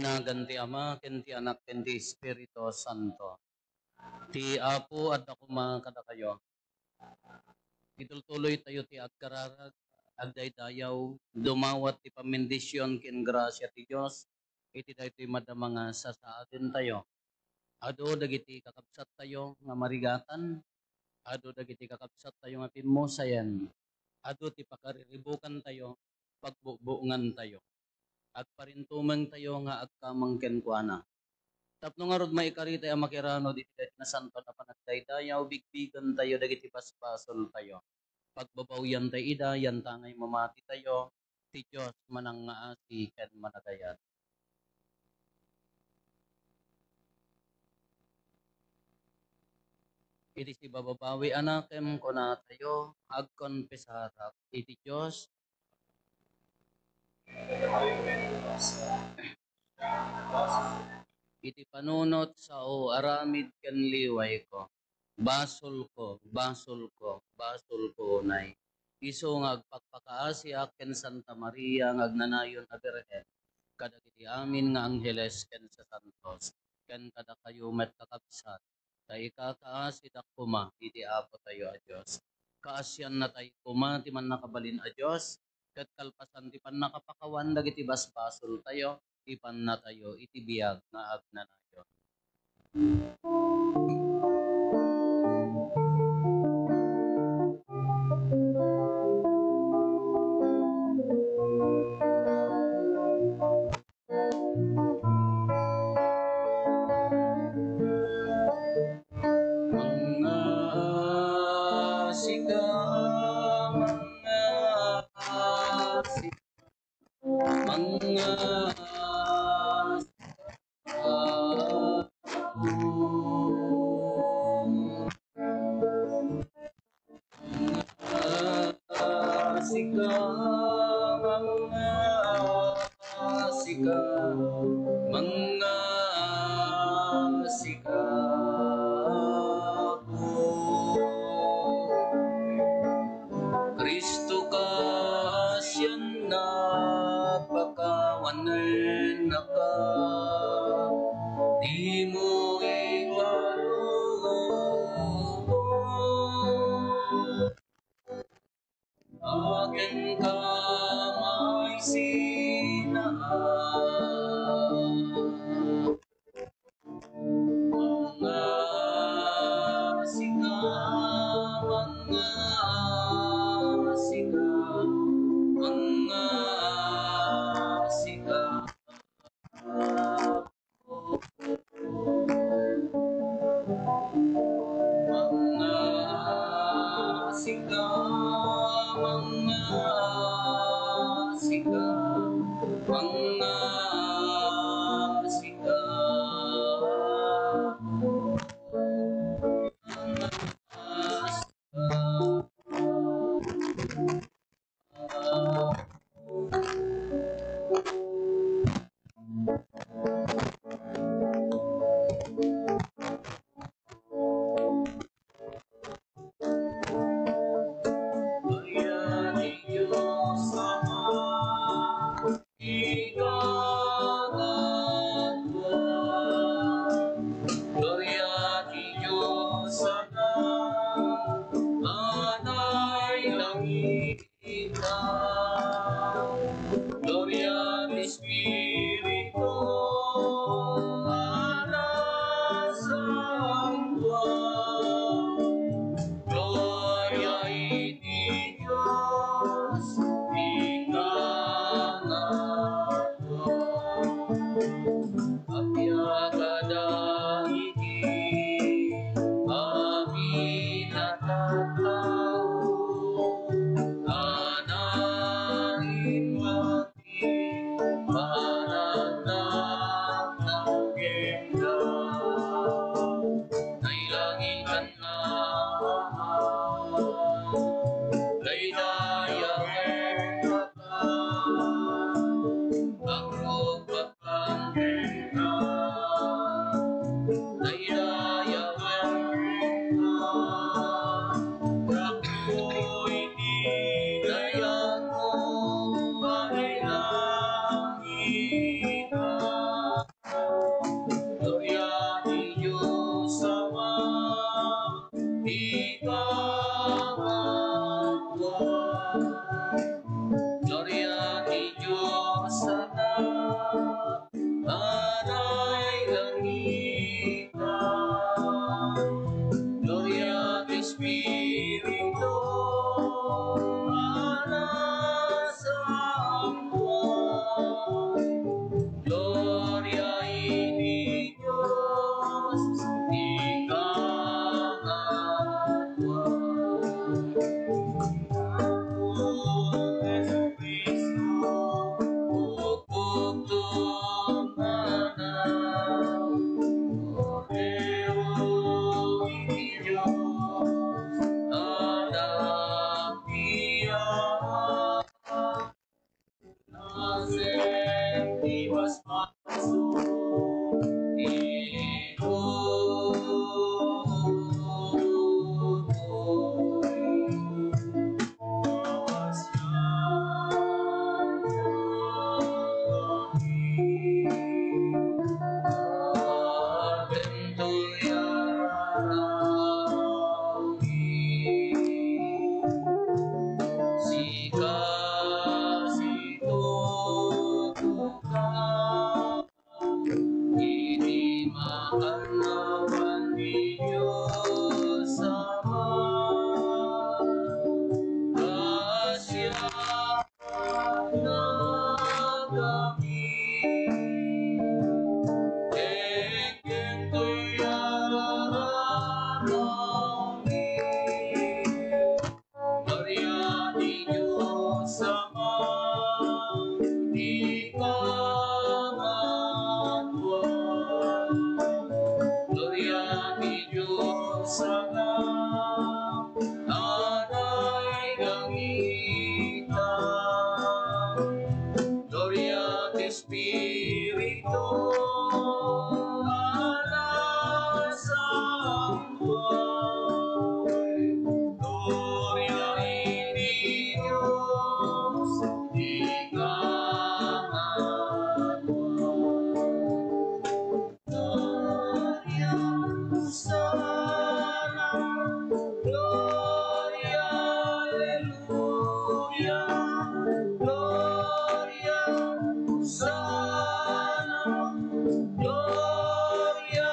Dinagan ti Ama, ken ti Anak, ken ti Espiritu Santo. Ti Apo at ako mga kada kayo. Itultuloy tayo ti agkararag, agdaydayaw, dumawat ti pamendisyon ken grasya ti Dios. Iti daytoy madama nga sasaaden tayo. Ado dagiti kakabsat tayo nga marigatan, ado dagiti kakabsat tayo nga pinmusayan, ado ti pakariribukan tayo, pagbubuungan tayo. Agparintumeng tayo nga agkamang kenkwana. Tapno nga rod maikarita ang makirano diti na santo na panagdaydayaw, bigbigan tayo dagiti paspasol tayo. Pagbabawyan tayo ida, yan tangay mamati tayo, ti Diyos manang ngaasi ken managayat. Iti si bababawi anakem kuna tayo, agkonpesarap iti Diyos. Iti panunot sa o aramid ken liway ko. Basol ko, unay. Iso nga agpakpakaasi aken Santa Maria ngagnanayon a Birhen. Kadagiti amin nga Angeles ken sa Santos. Ken kada kayo met kakabsat. Tay kakaasi dakuma iti Apo tayo a Dios. Kaasyan na tayo kuma ti man nakabalin a Dios. Ket kalpasan ti pan nakapakawan dagiti basbasol tayo. Ipan na tayo iti biyag nga agnanayon. Kristo ka siyan na pakawanen naka di mo iwalo akin ka may sinaan Kaanawan ni Diyos Ama, grasya na kami, kento'y ararami. Gloria ni Diyos Ama, di kamatwa. Gloria ni Diyos Ama, Nanay langitan. Gloria at Espiritu, alas ang buhay. Gloria iti Diyos, di kamatwa. Gloria Hosanna, Gloria Alleluia, Gloria Hosanna, Gloria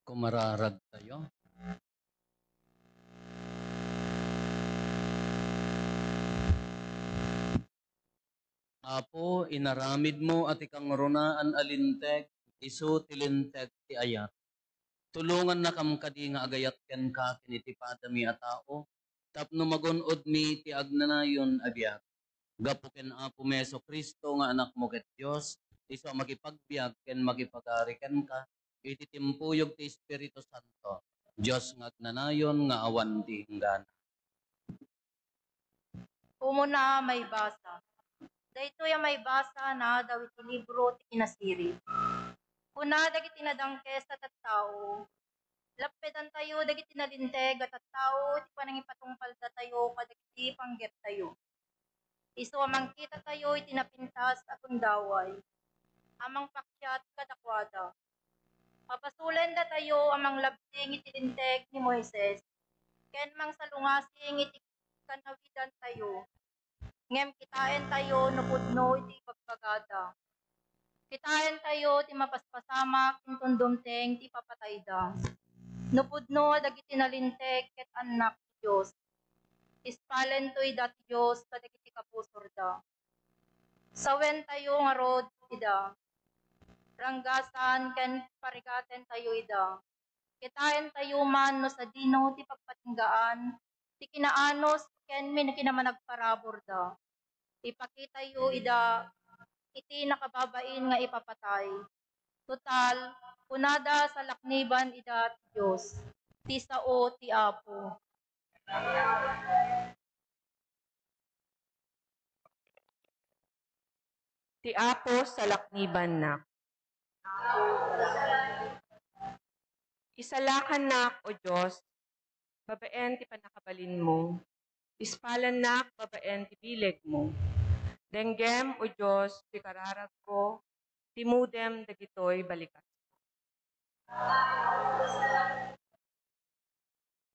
Kumararag tayo. Apo, inaramid mo at ikang runaan alinteg, isu tilinteg ti ayat. Tulungan na kam kadi nga agayat ken ka kinitipada mi a tao. Tapno magunod mi ti agnanayon abiyag. Gapo ken Apo Meso Kristo nga anak mo ket Dios, isu makipagbiag ken makipagari ken ka. Iti timpuyog ti Espiritu Santo. Dios nga agnanayon nga awan ti hinggan. Umuna may basa. Daytoy may basa na daw iti libro ti kinasiri. Kuna dagiti nadangkes at tattao, lapedan tayo dagiti nalinteg at tattao ti panangipatungpal da tayo kadagiti panggep tayo. Isu amang kita tayo iti napintas at undaway. Amang pakyat kadakwada. Papasulen da tayo amang labding iti linteg ni Moises. Ken mang salungasing iti kanawidan tayo. Ngem kitain tayo no pudno iti pagpagada. Kitain tayo ti mapaspasamak intun dumteng ti papatayda. No pudno dagiti nalinteg ket anak ti Dios. Ispalen to'y dati Dios kadagiti kapusorda. Sawen tayo nga rod ida. Ranggasan ken parigaten tayo ida. Kitain tayo man no sa dino ti pagpatinggaan ti kinaanos ken min kinamanagparabor da. Ipakita yu ida iti nakababain nga ipapatay. Total, kunada sa lakniban ida ti Diyos. Ti sao ti Apo. Ti Apo sa lakniban na. Isalakan nak, o Diyos, babaen ti panakabalin mo. Ispalan nak, babaen ti bileg mo. Denggem, o Diyos, ti kararag ko, timudem dagitoy balikas.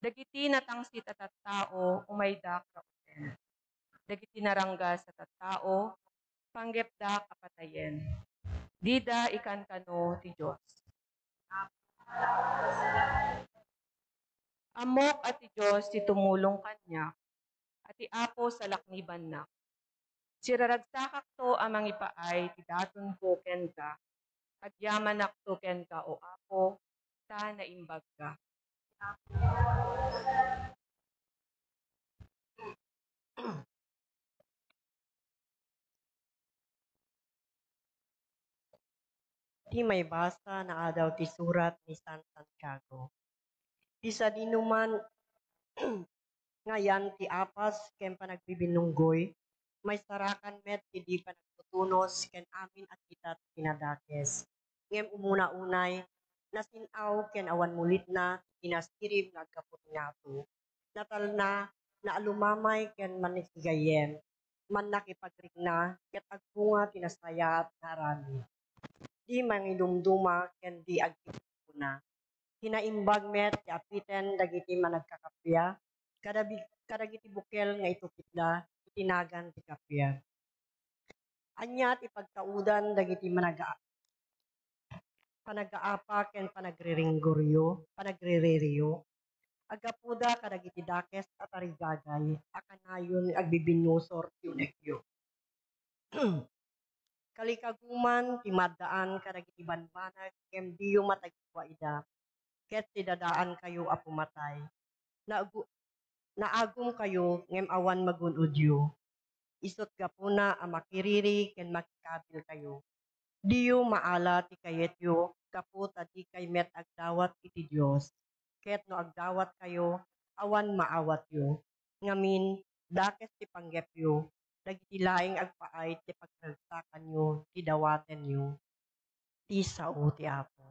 Dagiti natangsit at tattao, umaydak raoten. Dagiti narangga sa tattao, panggepdak apatayen. Dida ikan kano ti Diyos. Amok at ti Diyos ti tumulong kanya at ti Apo sa lakniban na. Siraragsakak to amang ipaay ti daton ko ken ka. At yamanak to ken ka o Apo ta naimbag ka. Ti may basa na adaw ti surat ni San Santiago. Di sa dinuman ngayan ti apas ken panagbibinunggoy, may sarakan met ti di panagtutunos ken amin at kita pinadakes. Ngem umuna-unay, nasinaw ken awan mulit na pinasirib nga agkaput ngato. Natal na alumamay ken manikigayem, man nakipagrigna ket agbunga tinasaya at narami. Di mangidumduma ken di agkipuna. Hinaimbag met ti apiten dagiti managkakapya, kadagiti bukel nga itukitda, itinagan ti kapya. Anyat ipagtaudan dagiti panagaapa ken panagriririyo, agapuda kadagiti dakes at arigagay, akanayon agbibinusor ti unegyo. Kalikaguman ti maddaan kadagiti banbanag kem diyo matagwa ida, ket ti dadaan kayo a pumatay. Naagum kayo ngem awan magunudyo. Isot gapuna a makiriri ken makikabil kayo. Diyo maala ti kayetyo kapu tadi kay met agdawat iti Dios. Ket no agdawat kayo awan maawat yo. Ngamin dakes ti panggepyo dagiti laing agpaay ti pagragsakan yo ti dawaten yo. Ti sao ti Apo.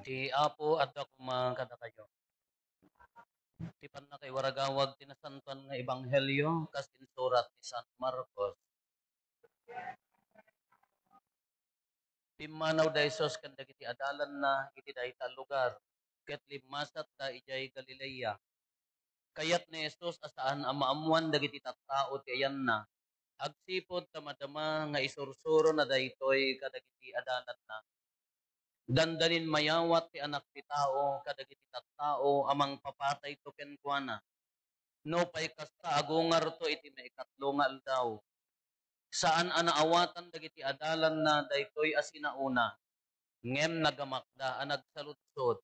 Ti Apo at ako mga kayo. Ti panakay waragawag tinasantuan nga ebanghelyo kas surat ni San Marcos. Timanaw da Isos kan dagiti adalan na iti dayta lugar. Ket limasat da ijay Galilea. Kayat ni Jesus asaan amaamuan dagiti tattao ti ayan na. Agsipod tamadama nga isursuro na daytoy kadagiti adalan na. Dandanin mayawat ti anak ti tao kadagiti tattao amang papatay to kenkwana. No pay kasta agungar to iti maikatlo nga aldaw. Saan anaawatan dagiti adalan na daytoy asinauna. Ngem nagamakda nagsalutsod.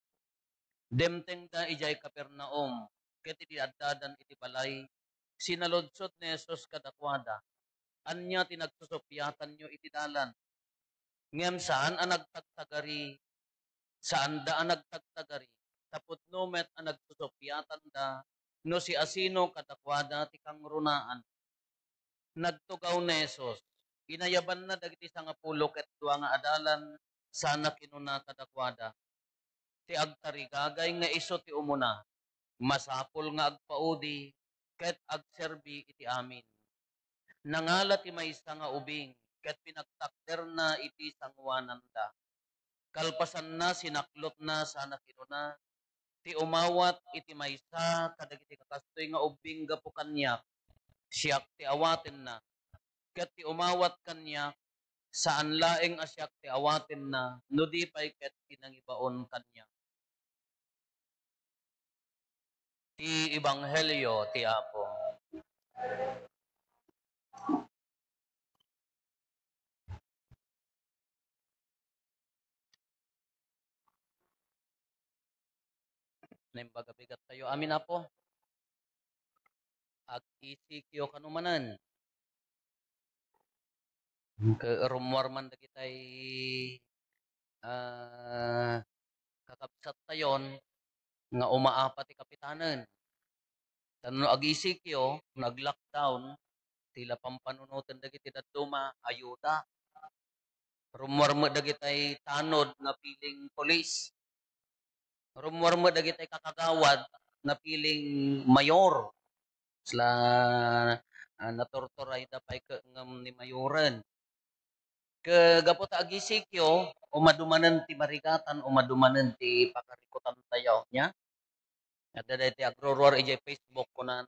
Demteng da ijay Kapernaum. Ket iti addadan iti balay. Sinalodsod ni Jesus kadakwada. Anya tinagsusupyatan nyo iti dalan. Ngem saan nagtagtagari. Saan da nagtagtagari. Taputno met nagsusupyatan da. No si asino kadakwada ti kangrunaan. Nagtugaw ni Jesus. Inayaban na dagiti sangapulo ket dua nga adalan sana kinuna kadakwada. Ti agtarigagay nga iso ti umuna. Masapol nga agpaudi ket agserbi iti amin. Nangala ti maysa nga ubing ket pinagtakder na iti sangwanan da. Kalpasan na sinaklot na sana kinuna. Ti umawat iti maysa kadagiti kakastoy nga ubing gapu kanyak. Siyak ti awaten na. Ket ti umawat kanya saan laeng asyak ti awaten na no di pay ket pinangibaon kanya. Ti ebanghelyo ti Apo. Naimbagabigat tayo. Amin na po. Ag isikyo kanumanan. Rumor man da kitay kakabsat tayon nga umaapat ti kapitanen. Tano ag isikyo, nag-lockdown, tila pampanunutan da kiti daduma, ayuda. Rumor mo da kitay tanod nga piling polis. Rumor mo da kitay kakagawad nga piling mayor. Sila natortoray da pay ngam ni mayoren. Kagapot agisikyo, umadumanen ti marigatan, umadumanen ti pakarikutan tayo nya. At dada ti agroror ijay Facebook ko na.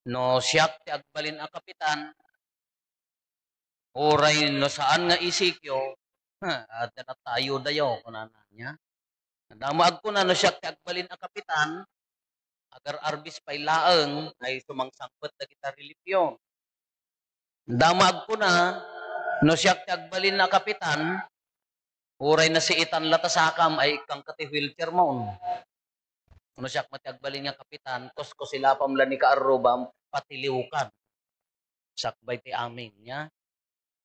No siyak ti agbalin a kapitan, oray no saan nga isikyo, at tayo dayo ko na nya. Damaag ko na no siyak ti agbalin a kapitan, agar arbis pay laeng ay sumangsangpet na kita relipyon. Damaag ko na no siyak ti agbalin na kapitan, uray na si itan latasakam ay kang kati wheelchair mo. No siyak mati agbalin nga kapitan, ko sila pamla ni kaarubam, patiliwkan. Sakbay ti amin niya.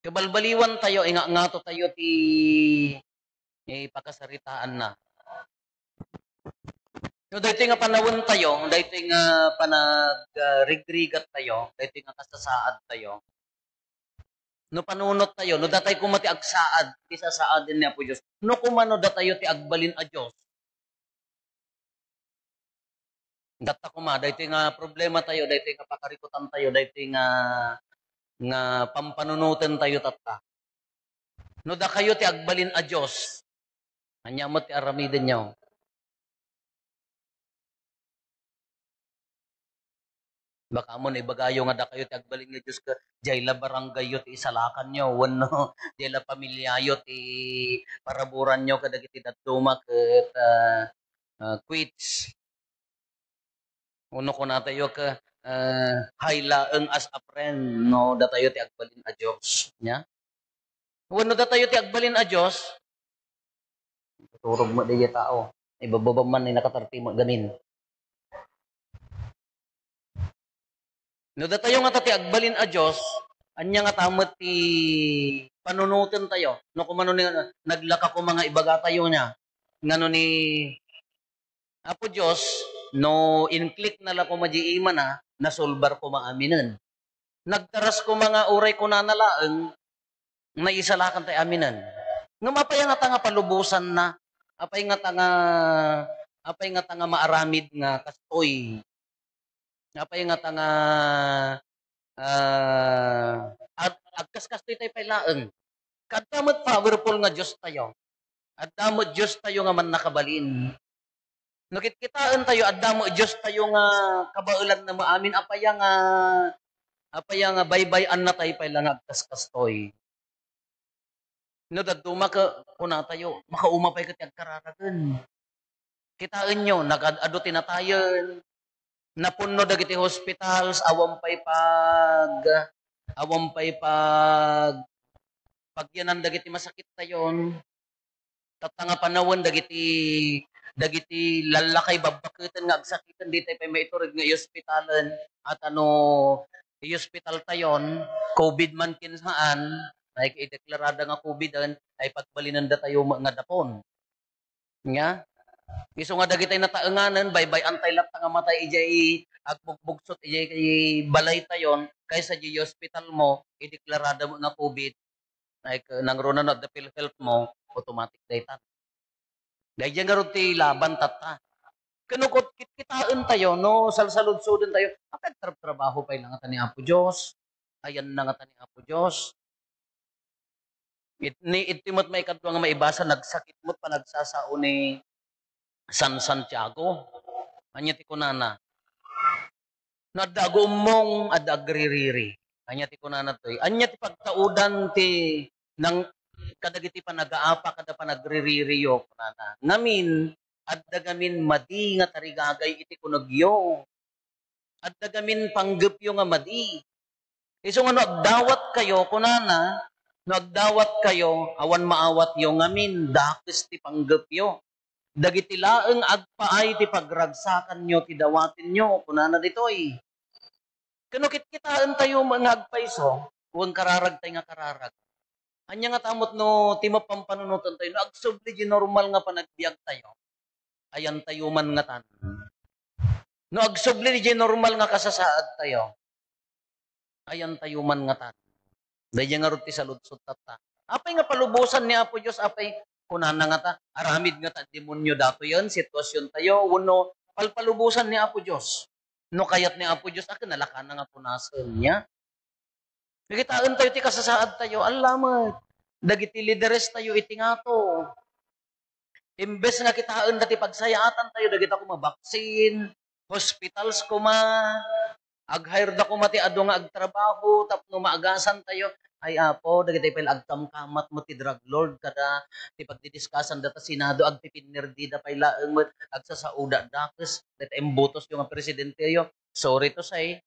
Kabalbaliwan tayo, nga-ngato tayo ti pakasaritaan na. No, dito nga panawon tayo, dito nga panag-rigrigat tayo, dito nga kasasaad tayo. No panunot tayo, no datay kumati agsaad, ti sasaad din niya po Diyos. No kumano datayo ti agbalin a Diyos. Data kuma, dito nga problema tayo, dito nga pakarikutan tayo, dito nga pampanunutan tayo tata. No da kayo ti agbalin a Diyos. Anya mo ti aramidin niyo. Baka mo na ibagayo nga da kayo ti agbalin nga Diyos ka, jayla barangay yo ti isalakan nyo, wano, jayla pamilyayo ti paraburan nyo kadagiti datuma ket quits. Uno ko na tayo ka haylaeng as a friend, no, da tayo ti agbalin a Diyos. Nya? Wano da tayo ti agbalin a Diyos, turog mo di tao, ibababa man ni nakatarti mo ganin. No da tayo nga tati agbalin a Diyos, anya nga tamot ti panunutin tayo. No kumano ni naglaka ko mga ibaga tayo niya. Ngano ni Apo Diyos, no in-click na la ko majiiman na, nasulbar ko maaminan. Nagtaras ko mga uray ko nanalaeng, na isalakan tayo aminan. Nga mapay nga tanga palubusan na, apay nga tanga maaramid nga kastoy. Apay nga tanga agkas-kastoy tayo pailaeng. Kadamot powerful nga Diyos tayo. Adamot Diyos tayo nga man nakabalin. Nakitkitaan tayo, adamo Diyos tayo nga kabaulan na maamin, apaya nga baybayan na tayo pailang agkas-kastoy. No, daduma ka, kuna tayo, makaumapay ka tiyag kararagan. Kitaan nyo, nag-adutin na tayo, napuno dagiti hospitals, awampay pagyanan dagiti masakit tayon, tatanga panawon dagiti lalakay babakutan nga agsakitan di tayo pa maiturig nga hospitalan at hospital tayon, COVID man kinsaan, ay ideklarada nga COVID ay pagbalinan da tayo nga dapon. Nga? Iso nga dagitay nataenganan, baybay antay lap nga matay ijay agbugbugsot ijay balay tayon, kaysa di hospital mo, ideklarada mo nga COVID, ay nangruna na the PhilHealth mo, automatic data. Dahil dyan nga ti laban tata. Kanukot kitaan tayo, no, salsalud-sudin tayo, trabaho pa lang ni Apo Diyos, ayan na nga ni Apo Diyos. Itimot may kadwa nga maibasa, nagsakit mo't pa nagsasao ni San Santiago. Anya ti kunana. Nadago mong adagririri. Anya ti kunana to. Anya ti pagtaudan ti nang kadagiti pa nagaapa kada pa nagriririyo kunana. Ngamin addagamin madi nga tarigagay iti kunagyo. Addagamin panggepyo nga madi. Iso nga no agdawat kayo kunana, no agdawat kayo awan maawat yo ngamin dakes ti panggepyo. Dagiti laeng agpaay ti pagragsakan nyo, ti dawatin nyo, kunana ditoy. Kano kitkitaan tayo mga agpaiso, huwag kararag tayo nga kararag. Anya nga tamot no, ti mapampanunutan tayo, no agsubli di normal nga panagbiag tayo. Ayan tayo man nga tan. No agsubli di normal nga kasasaad tayo. Ayan tayo man nga tan. Dahil nga ruti sa lutsot tata. Apay nga palubusan ni Apo Diyos, apay kunana nga ta, aramid nga ta, demonyo dato yan, sitwasyon tayo, uno, palpalubusan ni Apo Diyos. No kayat ni Apo Diyos, akin nalakan na nga punasan niya. Nakitaan tayo, ti kasasaad tayo, alamat. Dagiti lideres tayo, iti nga to. Imbes nga kitaan dati pagsayaatan tayo, dagita ko mabaksin, hospitals ko ag-hire da ko mati ado nga agtrabaho, tapno maagasan tayo, ay apo, dagiti pala agkamkamat mo ti drug lord kada, ti pagdidiskasan data Senado, agpipinirdi da pala, agsasauda dakes, dati embutos yung presidente yo, sorry to say,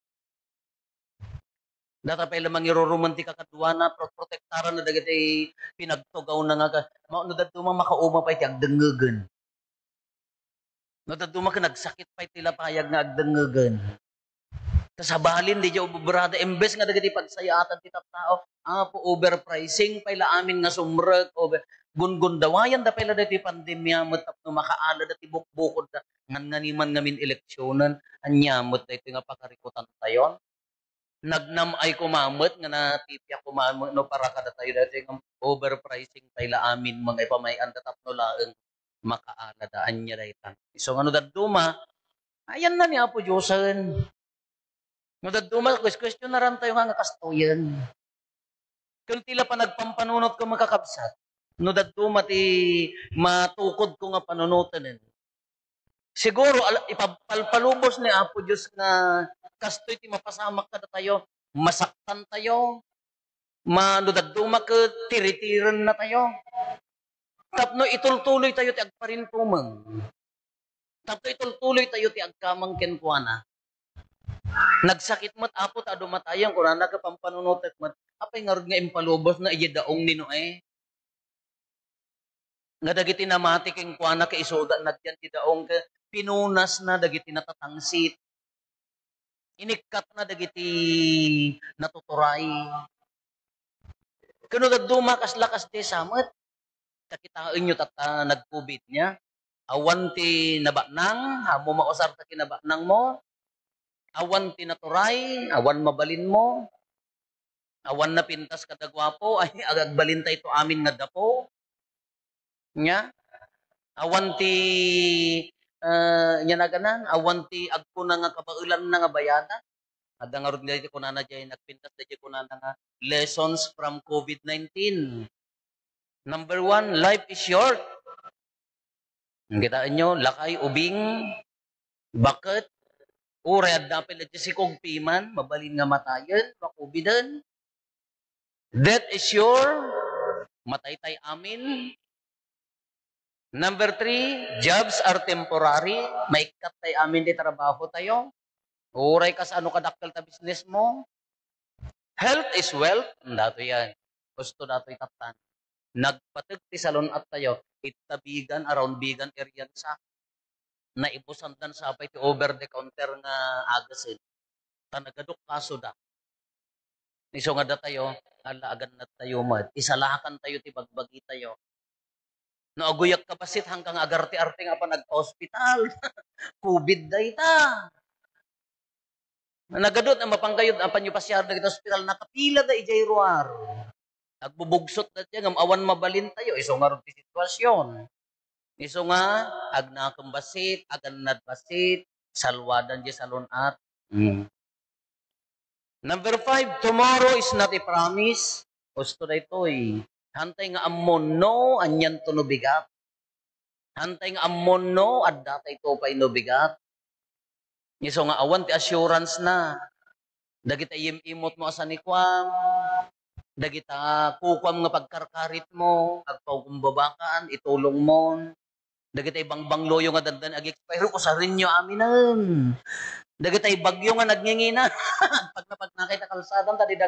data pala mangiruromantika kadwana, protektaran na dagiti pinagtugaw na nga, maunod at dumang makauma pa iti agdangagan. Nadaduma ka nagsakit pa iti lapayag nga agdangagan. Kasabalin, di dyan ububrada, embes nga dagiti pagsayaatan ti tao, po overpricing, pala amin nga sumrek, gungun dawayan, da pala dati pandemya, matap no makaala dati bukbukod da, nganiman ngamin eleksyonan, anyamot dati nga pakarikutan tayo. Nagnam ay kumamot, nga natipya kumamot, no para kada tayo dati nga overpricing, pala amin mga ipamayan, datap no laeng makaala da, anya daytan. So ano daduma, ayan na ni Apo Diyosan. No daduma, question na ram tayo nga kastoyan. Kung tila pa nagpampanunot ko makakabsat, no daduma ti matukod ko nga panunutan. Siguro, ipapalpalubos ni Apo Diyos nga kastoy ti mapasamak kada tayo, masaktan tayo, manudaduma ka, tiritiran na tayo. Tapno itultuloy tayo ti agparintumang. Tapno itultuloy tayo ti agkamang kenkuana. Nagsakit mat apo ta dumatayang kurana ka pampanunutet mat apay nga nga impalubos na iyadaong nino nga dagiti namati king kuana ka isoda nadyan ti daong ka pinunas na dagiti natatangsit inikat na dagiti natuturay kuno daduma kas lakas ti samet kakitaan nyo tata nagkubit niya awan ti nabanang hamo mausar ta kinabanang mo awan tinaturay, awan mabalin mo, awan na pintas kadagwapo, ay agagbalin tayo ito amin nga dapo. Nya? Awan ti, nya na ganan, awan ti agpuna nga kabaulan na nga bayada. Ada nga rin dito kunana dyan, nagpintas dyan kunana nga lessons from COVID-19. Number 1, life is short. Kitaan nyo, lakay, ubing, bakit? Red na pala si kong piman, mabalin nga matayan, makubidan. Death is sure, matay tayo amin. Number 3, jobs are temporary, maikat tayo amin di trabaho tayo. Uray ka sa ano kadaktal ta business mo. Health is wealth, dato yan. Gusto dato itatan. Nagpatag ti salon at tayo, itabigan, around bigan area sa na ibusandan sa apay ti over-the-counter nga agasin. Tanagadok kaso da. Iso nga da tayo, alaagan na tayo mad. Isalahakan tayo ti bagbagi tayo. No aguyak kapasit hanggang agarte-arte nga pa nagpa-hospital. COVID da ita. Nagadot ang mapanggayod ang panyupasyar na kita hospital nakapila da ijay ruar. Agbubugsot na tiya ngam awan mabalin tayo. Iso nga rin ti sitwasyon. Iso nga, agnakang basit, aganad basit, salwadan di salon at. Number 5, tomorrow is not a promise. Gusto na ito Hantay nga amon no, anyan to no bigat. Hantay nga amon no, at datay to pa'y no bigat. Iso nga awan ti assurance na. Dagita imot mo asanikwam. Dagita kukwam nga pagkarkarit mo, agpaukumbabakaan, itulong mo. Dagitay bangbangloyo nga dandan ag-expire ko sa rinyo aminan. Dagitay bagyo nga nagningina. Pag nakita kalsadan tadi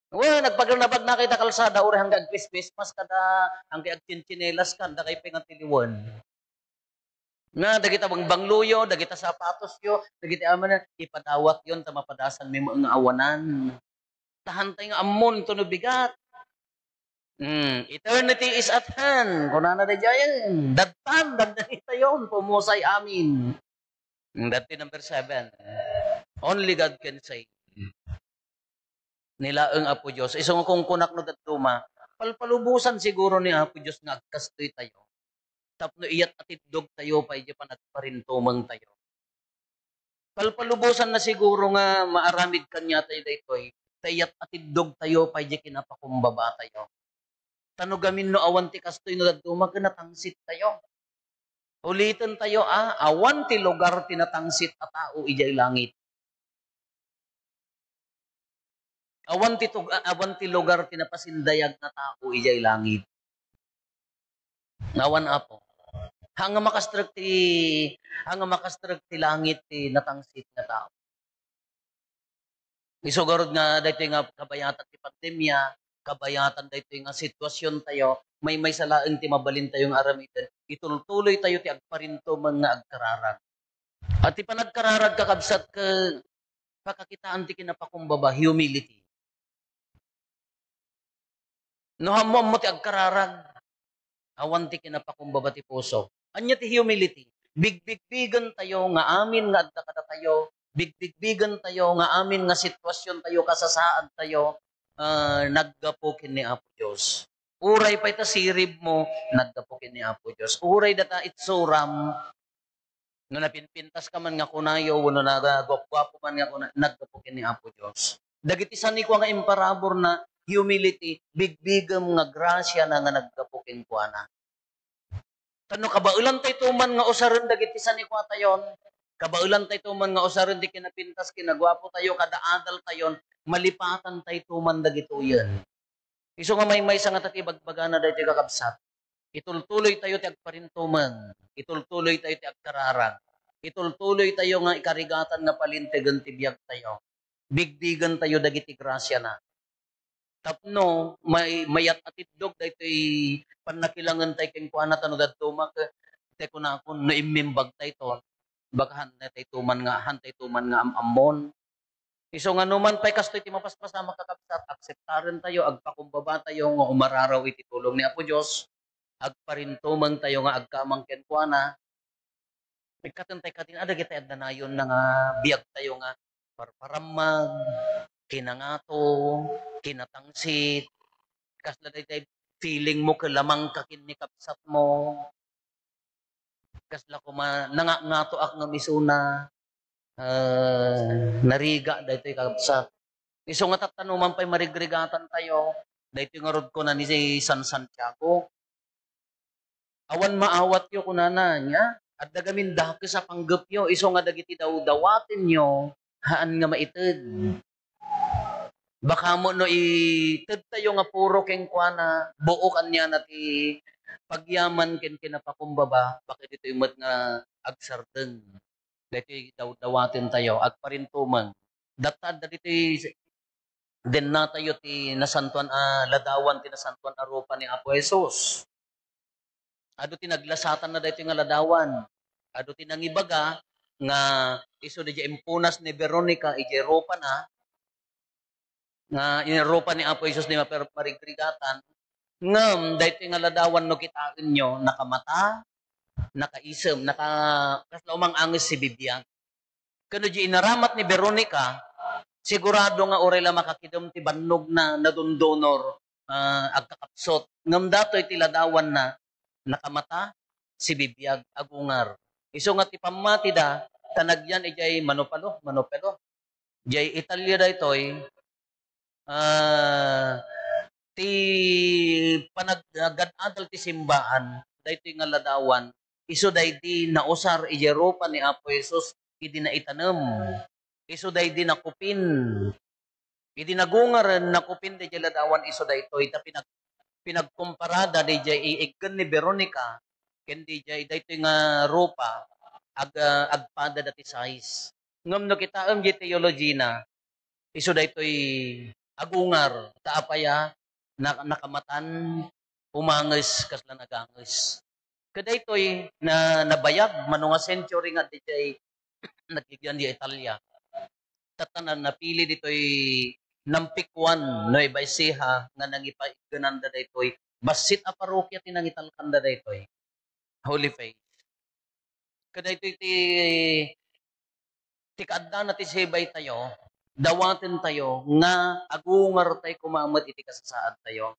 Well, nagpaglunabag na kita kalsada, uri hanggang Christmas kada, hanggang agchinchinelas ka, da kay pingatiliwan. Na, dagita bang bangluyo, dagita sapatos yo, dagita aman na, ipadawat yon ta mapadasan may mga awanan. Tahantay nga amon, ito no bigat. Eternity is at hand. Kung na jayan, dagtan, dagdanita yon, pumusay amin. Dati number 7. Only God can say. Nilaeng Apo Diyos. Isang kung kunak no datuma, palpalubusan siguro ni Apo Diyos nga agkastoy tayo. Tapno iyat atidog tayo, pa iya pa nagparintumang tayo. Palpalubusan na siguro nga maaramid kanya tayo daytoy, tayat atidog tayo, pa iya kinapakumbaba tayo. Tanugamin no awan ti kastoy no datuma, kinatangsit tayo. Ulitin tayo, awan ti lugar tinatangsit at tao ijay langit. Awan ti lugar tinapasindayag na tao ijay langit. Nawan Apo. Hanga makastrek ti langit ti natangsit na tao. Isugarod nga dayto nga kabayatan ti pandemya, kabayatan dayto nga sitwasyon tayo, may salaeng ti mabalin tayong aramidan. Itultuloy tayo ti agparinto mga agkararag. At ti panagkararag kakabsat ka pakakitaan ti kinapakumbaba, humility. No hammo mo ti agkararag, awan ti kinapakumbaba ti puso. Anya ti humility. Bigbigbigan tayo nga amin nga adda kada tayo. Bigbigbigan tayo nga amin nga sitwasyon tayo, kasasaad tayo, naggapukin ni Apo Diyos. Uray pa ita sirib mo, naggapukin ni Apo Diyos. Uray data itsuram, no napinpintas ka man nga kunayo, no nagagwap-gwapo man nga kunayo, naggapukin ni Apo Diyos. Dagiti sani ko nga imparabor na humility, bigbigam nga grasya na nga naggapukin ko na. Tano kabaulan tayo tuman nga usaron dagiti sani ko tayon. Kabaulan tayo tuman nga usaron di kinapintas kinagwapo tayo kada adal tayon, malipatan tayo tuman dagito yan. Iso nga may sa nga tatibagbaga na dahil kakabsat. Itultuloy tayo ti agparintuman. Itultuloy tayo ti agkararag. Itultuloy tayo nga ikarigatan nga palintegan ti biyag tayo. Bigbigan tayo dagiti grasya na. Tapno, mayat atidog dahil panakilangan tayo keng kuana tano dadtuma ka tayo na ako no imimbag tayo to. Baka hantay tuman nga amon. Iso nga numan pa'y kastoy ti mapaspasa makakabsat, akseptaren tayo, agpakumbaba tayo nga umararaw iti tulong ni Apo Diyos, agparintumang tayo nga agkamang kenkwana, nagkatantay katin, kita adanayon na nga biyag tayo nga parparamag, kinangato, kinatangsit, kasla day feeling mo kalamang kakin ni kapsat mo, kasla ko nangangato ak nga misuna, nariga daytoy kapsat. Iso nga tatanuman pa'y marigrigatan tayo, daytoy nga rod ko na ni San Santiago. Awan maawat yo kunana niya, at dagamin dake sa panggap yo, iso nga dagiti dawatin yo, haan nga maited. Baka mo no ited tayo nga puro keng kuana, buokan niya na ti pagyaman ken kinapakumbaba, bakit ito yung nga agsardeng. Dito dawatin tayo, agparintuman. Datad dito din na tayo ti nasantuan ladawan ti nasantuan arupa ni Apo Jesus. Ado ti naglasatan na dito nga ladawan. Ado ti nangibaga nga iso di impunas ni Veronica ije ropa na nga iniropa ni Apo Jesus ni marigrigatan. Ngam dito nga ladawan no kitain nyo nakamata, nakaisem, kaslaumang angis si bibiyang. Kano di inaramat ni Veronica, sigurado nga orela makakidom ti bannog na nadundonor agkakapsot. Ngam datoy ti ladawan na nakamata, si bibiyag, agungar. Iso nga ti pamati da, tanagyan ijay manopalo. Jay Italia da itoy, ti panaggadadal ti simbaan, daytoy nga ladawan, iso day di nausar ijeropa ni Apo Jesus, idi na itanam. Iso day di nakupin. Idi nagungar nakupin day ladawan iso daytoy ta pinagkumparada day iiggan ni Veronica ken day daytoy nga ropa agpada dati size. Ngam no kita di theology na iso daytoy agungar, taapaya, nakamatan, umangis, kasla nagangis. Kada ito'y nabayag, manunga century nga di jay nagigyan di Italia. Tatanan, napili dito'y nampikwan, no iba siha, nga nangipaiganan da dito'y basit a parokya tinangitalkan da dito'y Holy Faith. Kada ito'y ti kaadda na ti sebay tayo, dawaten tayo, nga agungar tayo kumamat iti kasasaad tayo.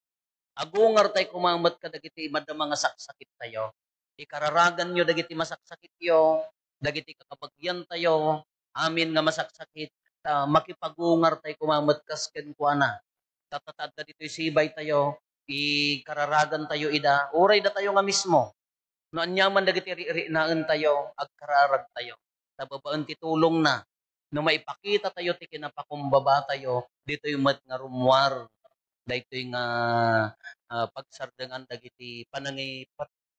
Agungar tayo kumamat kadagiti imada mga saksakit tayo. Ikararagan nyo dagiti masaksakit yo, dagiti kakabagyan tayo, amin nga masaksakit, makipagungar tayo kumamat kasken kuana. Tatatad na dito'y sibay tayo, ikararagan tayo ida, uray na tayo nga mismo. No anyaman dagiti ri-naan tayo, agkararag tayo. Tababaan ti tulong na. No maipakita tayo ti kinapakumbaba tayo, dito'y mat nga rumwar, daytoy nga pagsardengan dagiti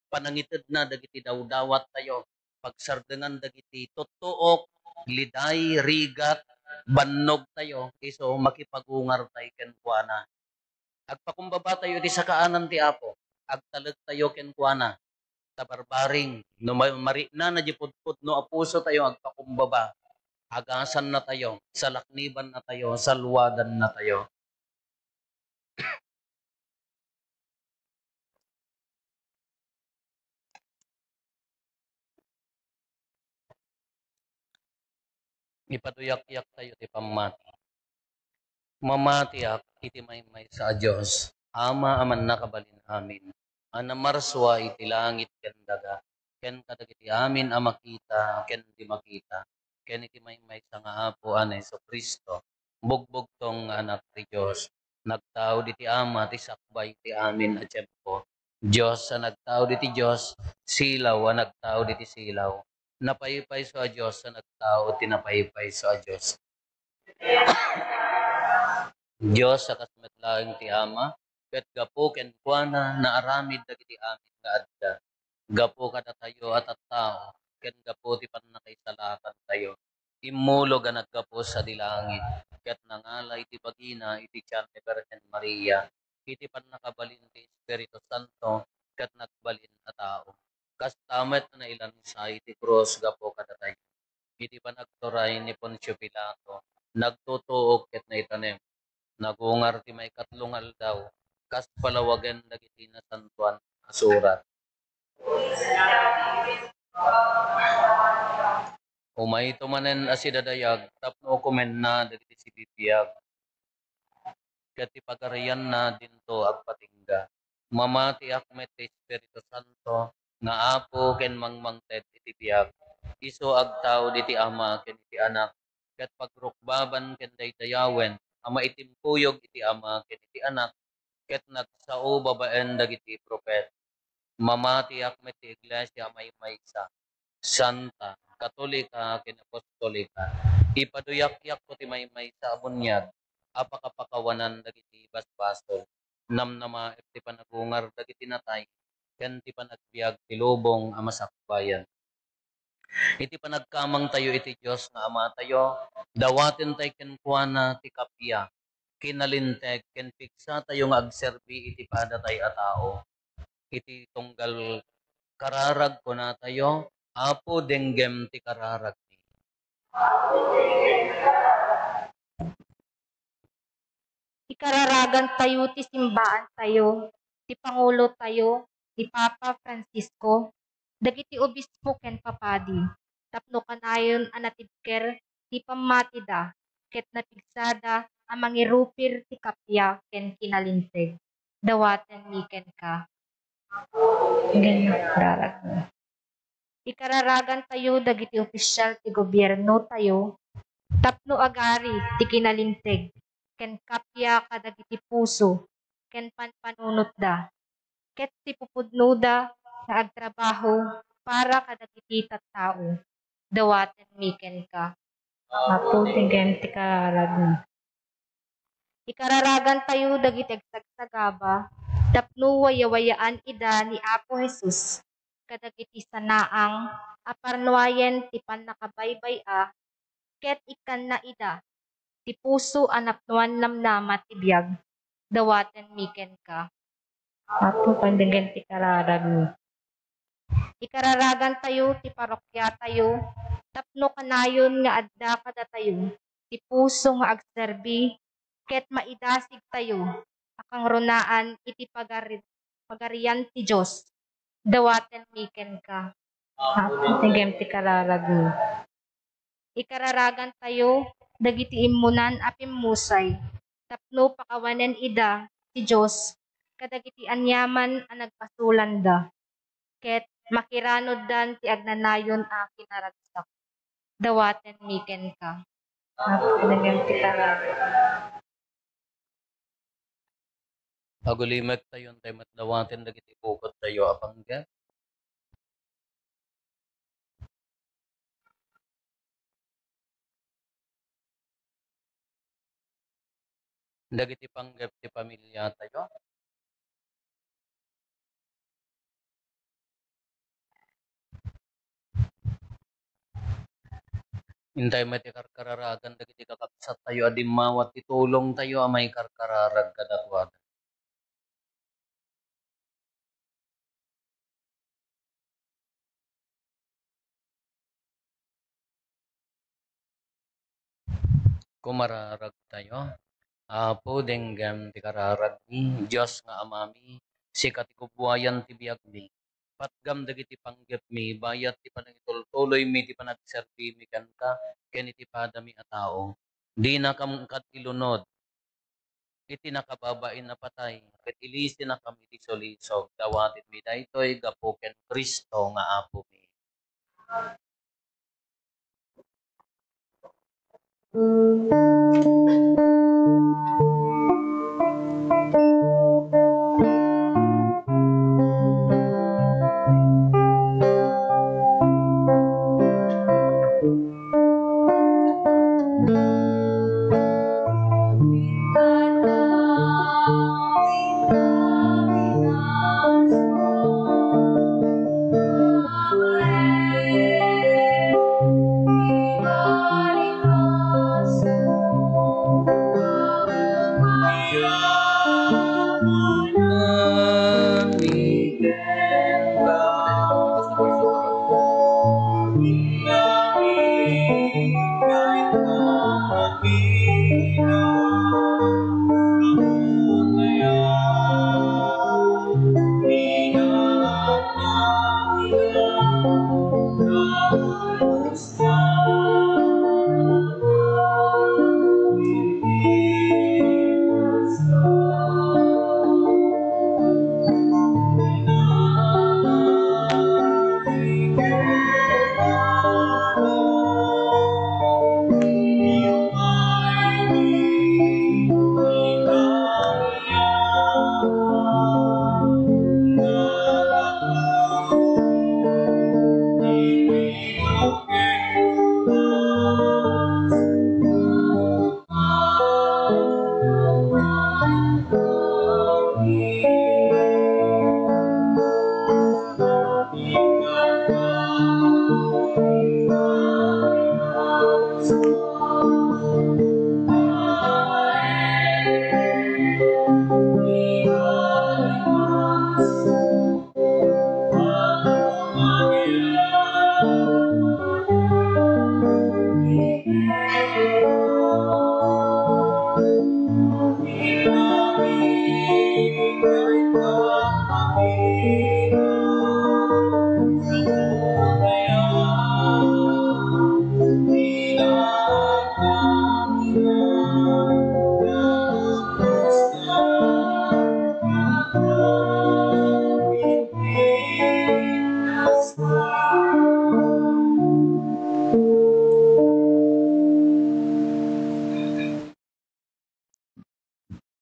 panangited na dagiti dawdawat tayo, pagsardengan dagiti tutuok, liday, rigat, bannog tayo, iso makipagungar tayo ken kuana. Agpakumbaba tayo di sa kaanan ti Apo, agtalag tayo ken kuana, tabarbaring, no mari na pudpud no apuso tayo agpakumbaba, agasan na tayo, salakniban na tayo, salwadan na tayo. Ipaduyak-yak tayo ti pamati. Mamatiak iti may sa Diyos. Ama aman nakabalin amin. Anamarswa iti langit ken daga. Ken kadagiti amin a makita ken di makita. Ken iti may sa nga apo anay so Kristo. Bugbog tong anak ti Diyos. Nagtao diti ama ti sakbay ti amin a tiyempo. Diyos sa nagtao diti Diyos. Silaw a nagtao diti silaw. Napaypay sa Diyos sa nagtao tinapaypay sa Diyos. Diyos sa kasmetlaeng ti Ama, ket gapo ken kuana naaramid dagiti amin nga adda. Gapo kada tayo at tao, ken gapo ti pannakaisalatan tayo. Immulog ang naggapo sa dilangit, ket nangalay ti bagina iti tiyan ni Virgen Maria, iti pannakabalin ti Espiritu Santo, ket nagbalin a tao. Kastamet na ilan sa iti cross gapo kada tayo. Iti panagturay ni Poncio Pilato, nagtutuog ket na itanem, nagungar ti may katlong aldaw, kas palawagan dagiti na santuan asurat. Umay tumanen asidadayag, tapno kumen na dagiti si bibiyag. Ket ti pagarian na dinto agpatingga. Mamati akmet ti Espiritu Santo, nga apo ken mangmangted iti biyag. Iso agtaw diti ama ken iti anak, ket pagrukbaban ken daydayawen, ama itimpuyog iti ama ken iti anak, ket nagsao babaen dagiti propet. Mamati akmet ti iglesia may maysa, santa, katolika ken apostolika. Ipaduyak-yak ko ti may maysa abunyag, apakapakawanan dagiti basbasol. Namnama iti panagungar dagiti natay, ken ti panagbiag ti lubong a masakbayan. Iti panagkamang tayo iti Diyos na Ama tayo, dawaten tayo kenkuana ti kapya, kinalinteg, ken piksa tayo nga agserbi iti pada tayo a tao. Iti tunggal kararag ko na tayo, apo denggem ti kararag ni. Ikararagan tayo, ti simbaan tayo, ti Pangulo tayo, ti Papa Francisco, dagiti obispo ken papadi, tapno kanayon anatidker ti pamatida, ket napigsada a mangirupir ti kapya ken kinalinteg. Dawaten mi ken ka. Ganyan kararag mo. Ikararagan tayo dagiti opisyal ti gobyerno tayo, tapno agari ti kinalinteg, ken kapya kadagiti puso, ken panpanunot da, ket ti pupudno da nga agtrabaho para kadagiti tattao. Dawaten mi ken ka. Maputinggen ti kararag mo. Ikararagan tayo dagiti agsagsagaba, tapno wayawayaan ida ni Apo Jesus, kadagiti sanaang aparnuayen ti pannakabaybay ket ikan na ida ti puso anapnuan namnama ti biyag, dawaten miken ka. Apo pandengen ti kararag mi. Ikararagan tayo, ti parokya tayo, tapno kanayon nga adda kada tayo, ti puso nga agserbi, ket maidasig tayo, akang runaan iti pagarian ti Diyos, dawaten miken ka. Tingem ti kararag mi. Ikararagan tayo, dagiti imunan apim musay, tapno pakawanen ida ti Diyos, kadagiti anyaman ang nagpasulanda, ket makiranod dan ti agnanayon a kinaragsak, dawaten miken ka. Tingem ti kararag. Pagulimek tayo tayo matdawatin dagiti bukod tayo apangga. Dagiti panggap ti pamilya tayo. Intay met ti karkararagan dagiti kakabsat tayo adimawat ti tulong tayo amay karkararag kadakwada. Kumararag tayo. Apo denggam ti kararag ni Diyos nga amami sikat ti kubwayan ti biag mi. Patgam dagiti panggap mi bayat ti panagitultuloy mi ti panagserbi mi kanta ken iti padami a tao. Di na kamkat ilunod iti nakababain na patay ket ilisi na kami ti solisog dawatit mi daytoy gapu ken Kristo nga apo mi.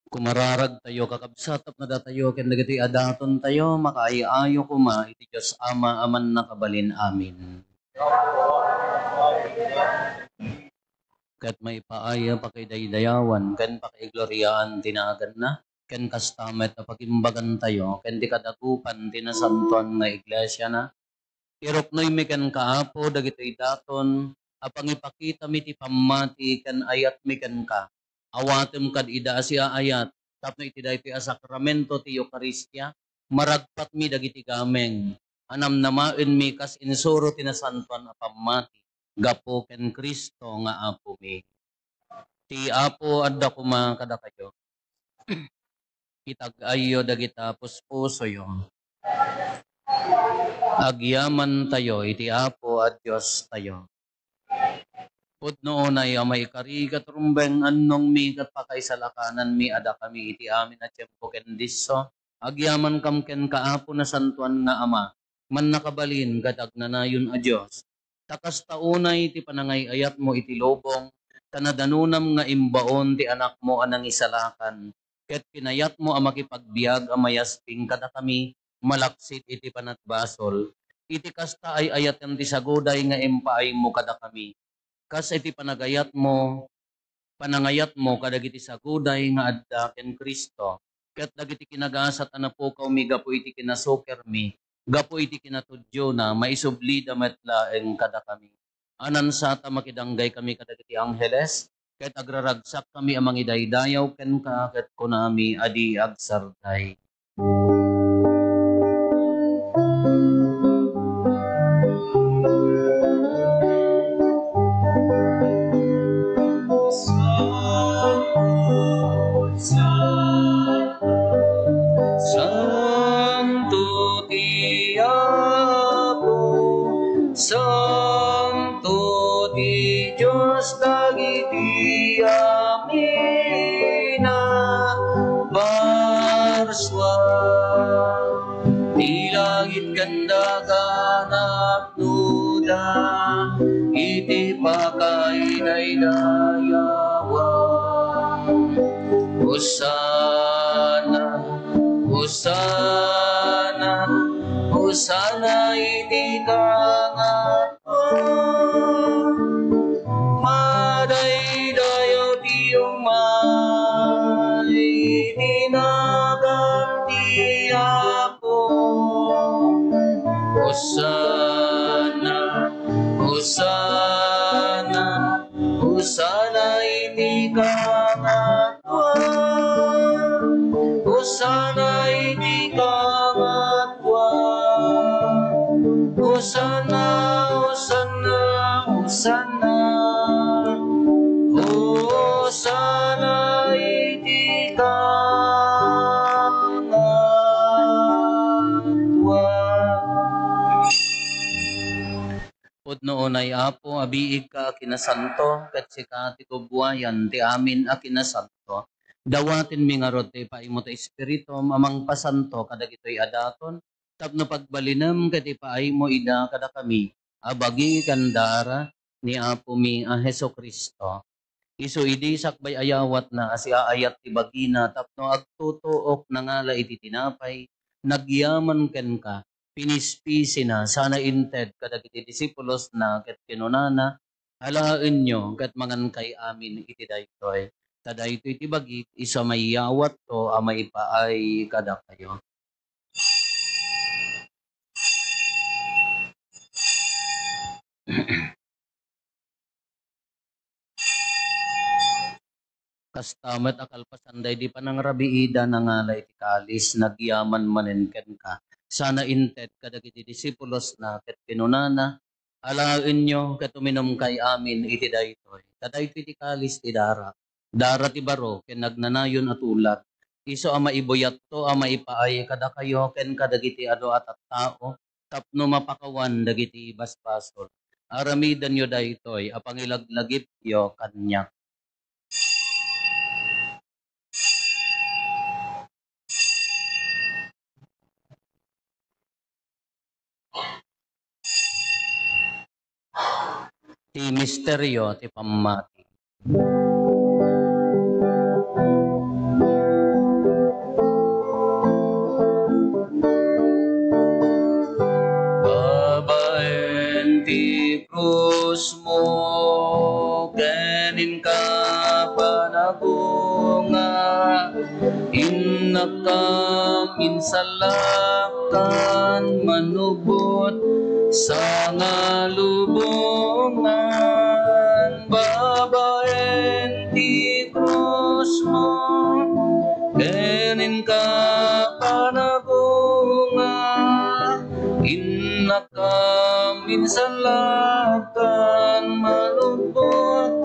Kumararag tayo kakabsat na datayo ken dagiti adaton tayo makaayo kuma iti Dios Ama aman nakabalin amin. Ket may paaya pakidaydayawan ken pakigloryaan tinagan na ken kastamet na pagimbagan tayo ken di kadagupan tinasantuan nga iglesia na. Iroknoy mi ken kaapo dagiti daton apang ipakita mi ti pamati kan ayat mi kan ka. Awatem kad ida siya ayat, tapno iti daytoy a sakramento ti Eucharistia, maragpat mi dagiti gameng. Anam namaen mi kas insuro tinasantuan a pamati, gapo ken Kristo nga apo mi. Ti apo adda kuma kada kayo. Kitag-ayo dagita puspuso yo. Agyaman tayo, iti apo at Diyos tayo. Pudno unay may karigat rumbeng annong mi kat pakaisalakanan mi ada kami iti amin at tiyempo ken disso. Agyaman kam ken kaapo na santuan nga ama. Man nakabalin kadag nanayon a Diyos. Takas taunay ti panangayayat mo iti lobong. Tanadanunam nga imbaon ti anak mo anang isalakan. Ket pinayat mo ang makipagbiag amayasping kada kami malaksit iti panatbasol. Iti kasta ay ayat yang tisaguday nga impaay mo kada kami. Kas iti panangayat mo kadagiti saguday nga adda ken Kristo. Ket dagiti kinagasat anapukaw mi gapo iti kinasuker mi. Gapo iti kinatudyo na maisublida metlaeng kada kami. Anan sata makidanggay kami kadagiti angheles. Ket agraragsak kami amang idaydayaw ken ka ket kunami adi agsarday. Santo ti Apo, Santo ti Diyos dagiti amina barswa. Di langit kandagan apnuda, iti pakainaydayawan. Hosana, Hosana, Hosana iti kangaton. Madaydayaw ti umay, dinaganti Apo. Hosana, Hosana, Hosana iti kangaton. Hosana iti kangatwan. Hosana, Hosana, Hosana. Hosana iti kangatwan. Pudno unay Apo, abiig ka kinasanto, ket sika ti kubuayan ti amin a kinasanto. Dawatin mi nga rod ti paimo ti Espiritu amang pasanto kadagitoy adaton tapno pagbalinem ket ipaay mo ida kada kami abagi kandara ni Apo mi a Hesukristo. Isu idi sakbay ayawat na asiaayat ti bagina tapno agtutuok nangala iti tinapay nagyaman ken ka pinispisi na sana inted kadagiti disipulos na ket kinunana alaen nyo ket mangan kay amin iti daytoy. Tadaytoy iti bagit isa mayawat to a maipaay kada kayo. Kastamet akalpasanday di panangrabiida nangala iti kalis nagyaman manenken ka. Sana inted kadagiti disipulos na ket kinunana alaen nyo ket uminom kay amin iti daytoy. Tadaytoy iti kalis ti dara. Dara ti baro ken nagnanayon at ulat. Iso ama ibuyat to ama ipaay kada kayo ken kadagiti ado at tao tapno mapakawan dagiti baspasol. Aramidan yo daytoy apangilaglagip yo kanyak. Ti misteryo ti pamati. Babaen ti krus mo kenin ka panagunga innakam insalakan manubot sa ngalubungan. salakan malubot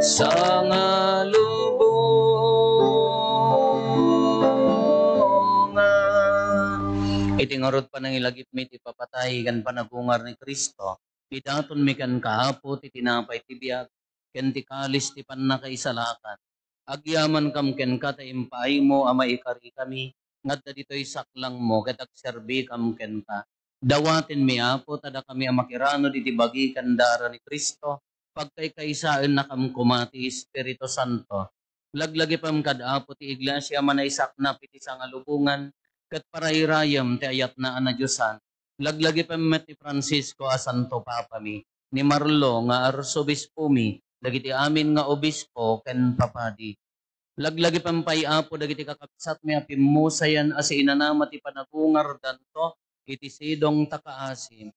sa ngalubongan. Itingorot pa ng ilagip mi ti papatay kan panagungar ni Kristo. Idaton mi kan kahapo ti tinapay ti biag ken ti kalis ti pannakaisalakan. Agyaman kam ken ka ta impay mo ama ikari kami ngadda ditoy saklang mo ket agserbi kam ken ka. Dawatin mi apo tada kami ang makirano diti bagi kandara ni Kristo pagkaykaysaan na kam kumati Espiritu Santo. Laglagi pam kad apo ti iglesia manaysak na piti sangalubungan ket parayrayam ti ayat na anadyosan. Laglagi pam met ti Francisco a Santo Papa mi ni Marlo nga arsobispo mi dagiti amin nga obispo ken papadi. Laglagi pampay apo dagiti kakabsat mi apimusayan as inanama ti panagungar danto iti sidong takaasim.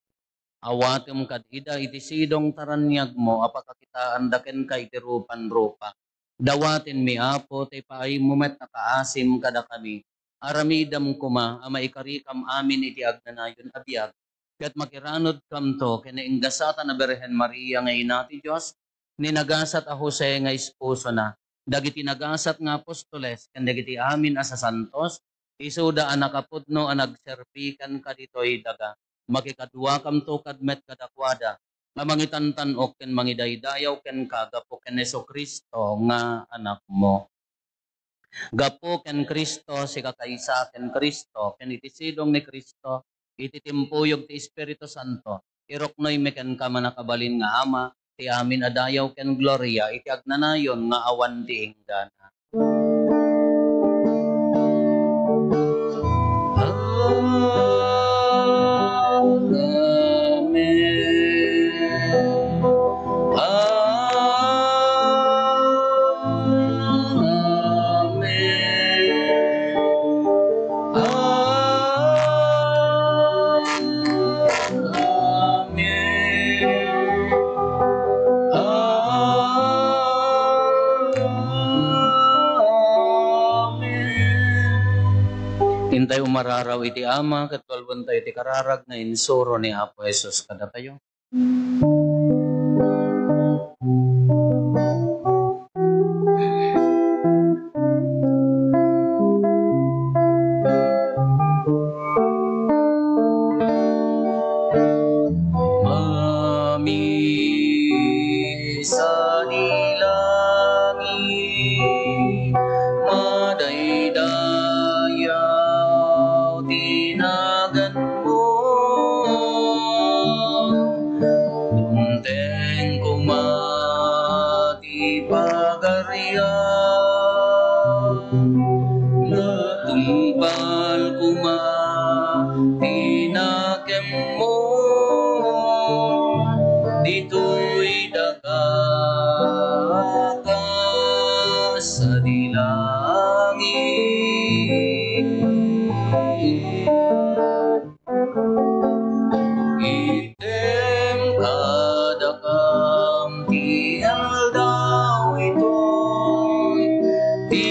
Awatem kad ida iti sidong taranyag mo apakakitaan daken kay ti rupan-rupa. Dawatin mi apo ti paay mumet takaasim kada kami. Aramidam kuma ama ikarikam amin iti agnanayon abiyag. Ket makiranod kam to ken inggasata na Birhen Maria nga ina ti Dios ni nagasat a Jose nga esposo na. Dagiti nagasat nga apostoles ken dagiti amin as santos isuda a nakapudno a nagserbikan kaditoy daga. Makikadwa kam to kadmet kadakwada nga mangitantanok ken mangidaydayaw ken kagapo ken Jesucristo nga anak mo. Gapo ken Kristo si kakaysa ken Kristo ken iti sidong ni Kristo iti timpuyog ti Espiritu Santo iroknoy meken ka manakabalin nga ama ti amin adayaw ken gloria iti agnanayon nga awan ti ingdana. Hintay umararaw iti ama, katwalwan tayo iti kararag na insuro ni Apo Jesus kada tayo. Mami sa dilangit, madaydayaw tinagan mo, tunteng kumati pagarian, natumpal kumati nakem mo, dito'y daga sa dilangit. Item kadakam tial daw ito'y di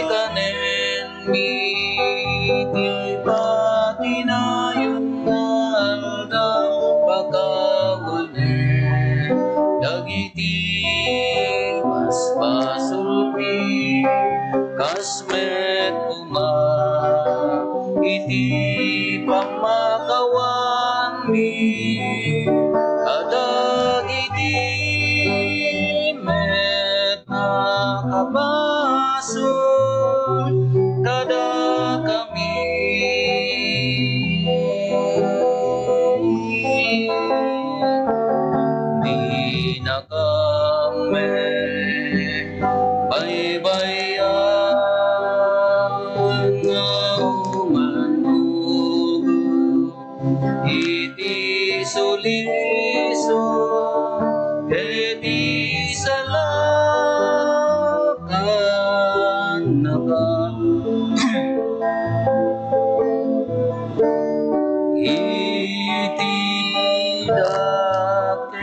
kanen mi ti patinayon aldaw pagkawalin dagiti mas pasulpi kasmet kuma iti pamakawan mi kadagiti met nakabasol kada kami di nakame baybayan nga umanugo iti suliso iti salakan naka iti dakes.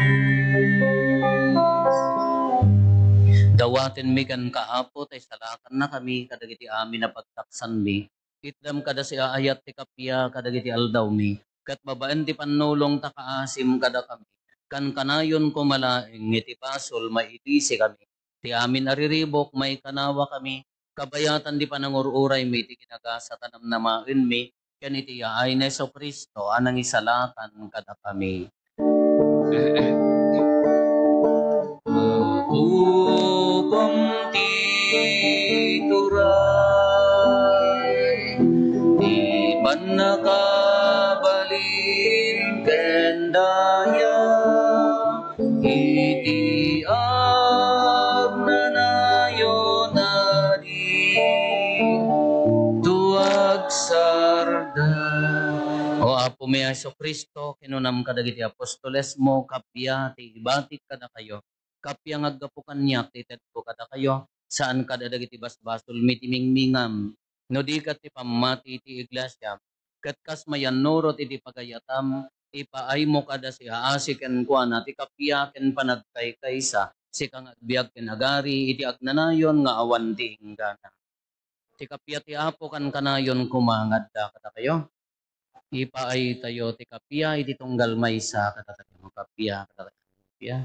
Dawatin mi kan kaapo tay salakan na kami kadagiti amin na pagtaksan mi. Itdam kada si ayat ti kapya kadagiti aldaw mi. kat babaan ti panulong ta kaasim kada kami. Kan kanayon ko malaing iti pasol maitisi kami. Ti amin ariribok may kanawa kami. Kabayatan di panangururay mi ti kinagasa tanam na main mi. Kan iti yaay na Heso Kristo anang isalakan kada kami. Upang tituray di man nakabalin kendaya iti agnanayo na di tuag sarda. O Apo mi Heso Kristo, kinunam kadagiti apostoles mo, kapya, ti ibatit kada kayo. Kapya ngaggapukan niya, tited ko kada kayo, saan kada dagiti basbasol mitimingmingam. No di kat ti pamati ti iglesia, kat kas mayan norot iti pagayatam, ipaay mo kada si haasi ken kuana, ti kapya ken panagkaykaysa, si kang agbiag ken agari, iti agnanayon nga awan ti inggana. Ti kapya ti Apo kan kanayon kumangad da kada kayo. Ipaay tayo ti kapya iti tunggal maysa kada tayo kapya kada tayo kapya.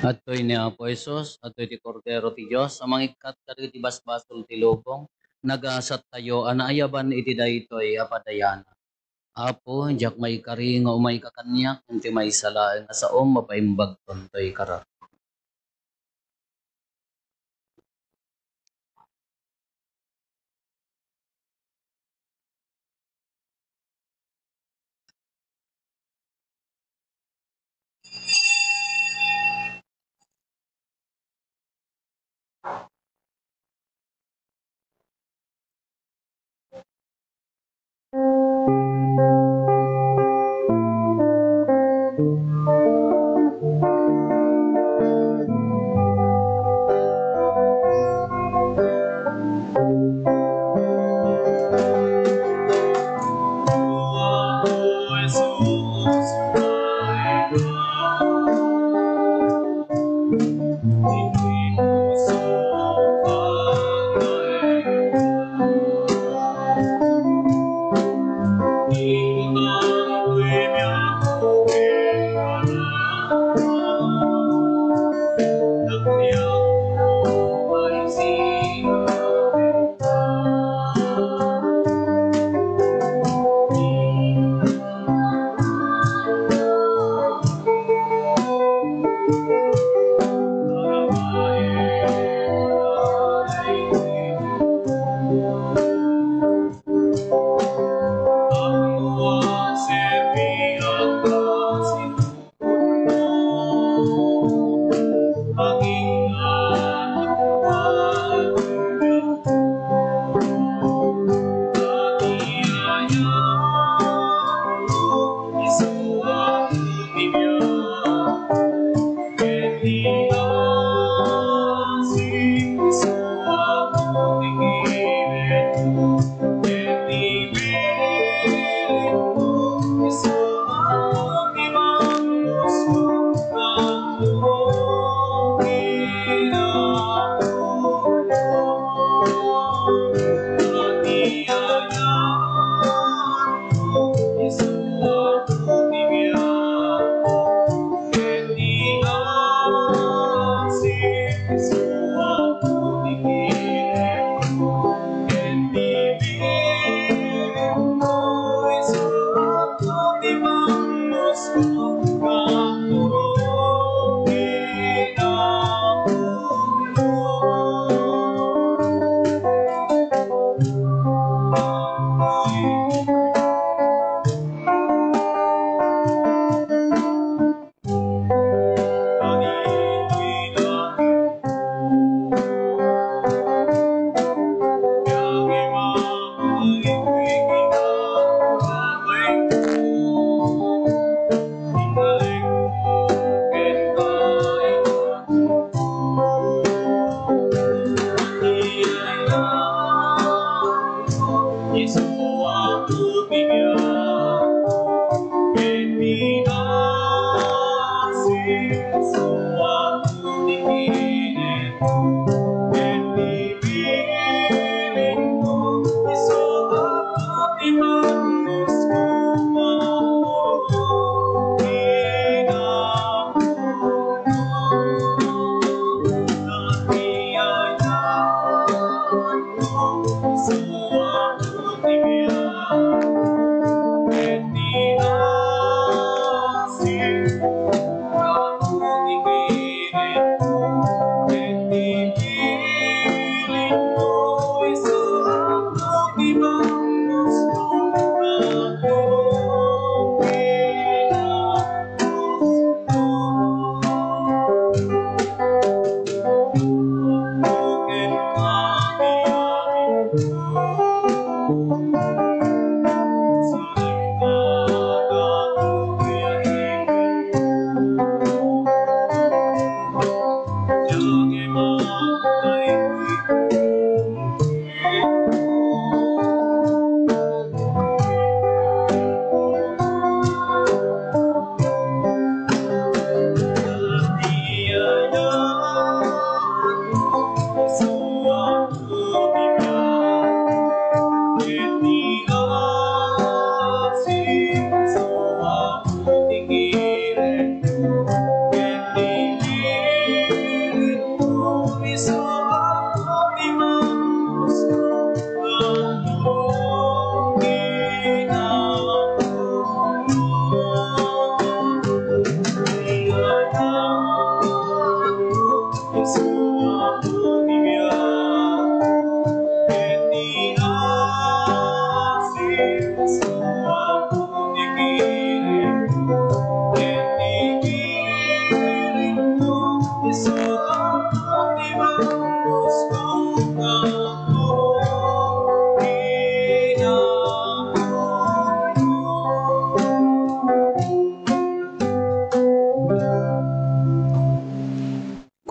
Atoy ni Apo Hesus, atoy ti Kordero ti Dios, amang ikat kadagiti basbasol ti lubong, nagasat tayo anaayaban iti daytoy apadayana. Apo, jak may kari nga umay kakanyak, iti may salaeng asaom mapaimbag tontoy karar.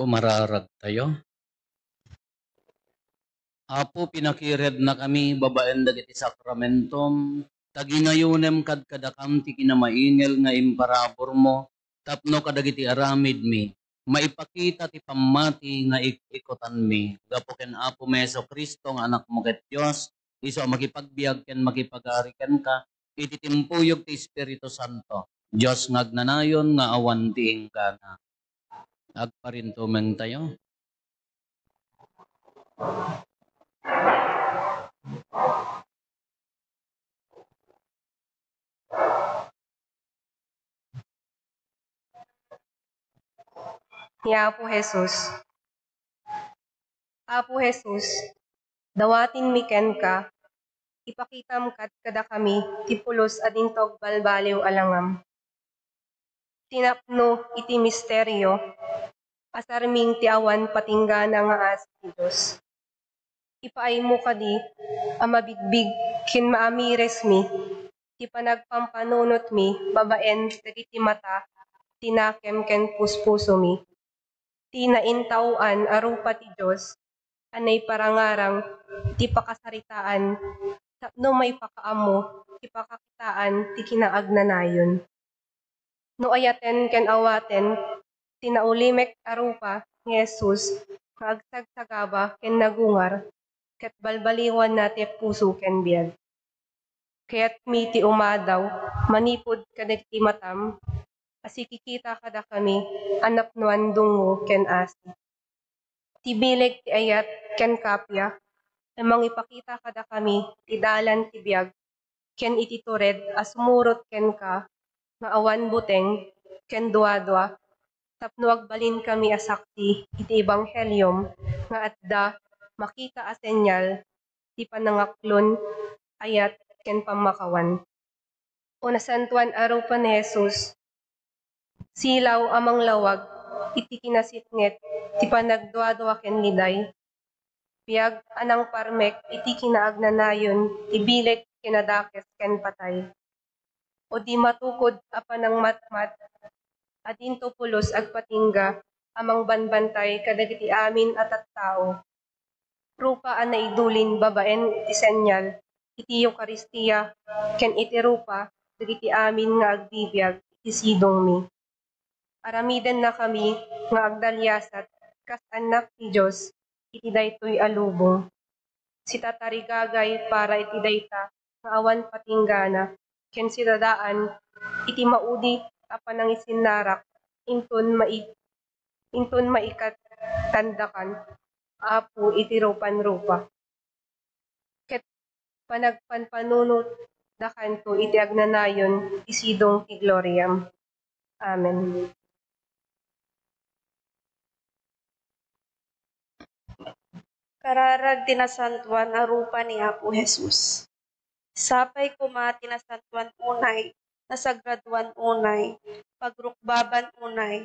Pumararag tayo. Apo, pinakired na kami, babaen dagiti sakramentom, tagingayunem kadakam ti kinamaingel nga imparabor mo, tapno kadagiti aramid mi, maipakita ti pamati nga ikotan mi, gapo ken Apo Meso Kristo nga anak mo ket Dios, iso makipagbiag ken makipagari ken ka, iti timpuyog ti Espiritu Santo, Dios ngagnanayon nga awan ti ingkana. Agparintumeng tayo. Ni Apo Jesus. Apo Jesus, dawatin mi ken ka, ipakitam kada kami, tipulos adintog balbaliw alangam. Tinapno iti misteryo, asarming ti awan patinggana nga as ti Diyos. Ipaay mo kadi, amabigbig kin maamires mi, ti panagpampanunot mi, babaen dagiti mata, tinakem ken puspuso mi. Ti naintauan arupa ti Diyos, anay parangarang ti pakasaritaan, tapno may pakaamo, ti pakakitaan, ti kinaagnanayon. No ayaten ken awaten, tinaulimek arupa ni Jesus, kaagsagtagaba ken nagungar, ket balbaliwan na ti puso ken biag. Kaya't mi ti umadaw, manipod kadagiti matam, asikikita kada kami, anapnuan dungo ken asi. Tibileg ti ayat ken kapya, amang ipakita kada kami, ti dalan ti biag, ken iti tured, asumurot ken ka, nga awan buteng, ken duadua, tapno agbalin kami asaksi, iti ebanghelyom, nga adda, makita a senyal, ti panangaklon, ayat, ken pamakawan. O nasantuan araw pa ni Jesus, silaw amang lawag, iti kinasitnget, ti panagduadua ken liday, biag anang parmek, iti kinaagnanayon, ti bileg kinadakes ken patay. O di matukod apanang matmat, adinto pulos agpatingga, amang banbantay kadagiti amin at tao. Rupa an naidulin babaen iti senyal, iti Eucharistia, ken iti rupa, dagiti amin nga agbibiyag, iti sidong mi. Aramiden na kami, nga agdalyasat, kas anak ti Diyos, iti daytoy alubong. Si tatarigagay para iti dayta, nga awan patinggana, ken si dadaan, iti maudi, apanang isinarak, inton maikat tandakan, Apo iti rupan-rupa. Ket panagpanpanunot da kanto iti agnanayon isidong ti gloriam. Amen. Kararag tinasantuan arupa ni Apo Jesus. Sapay kuma tinasantuan unay, nasagraduan unay, pagrukbaban unay,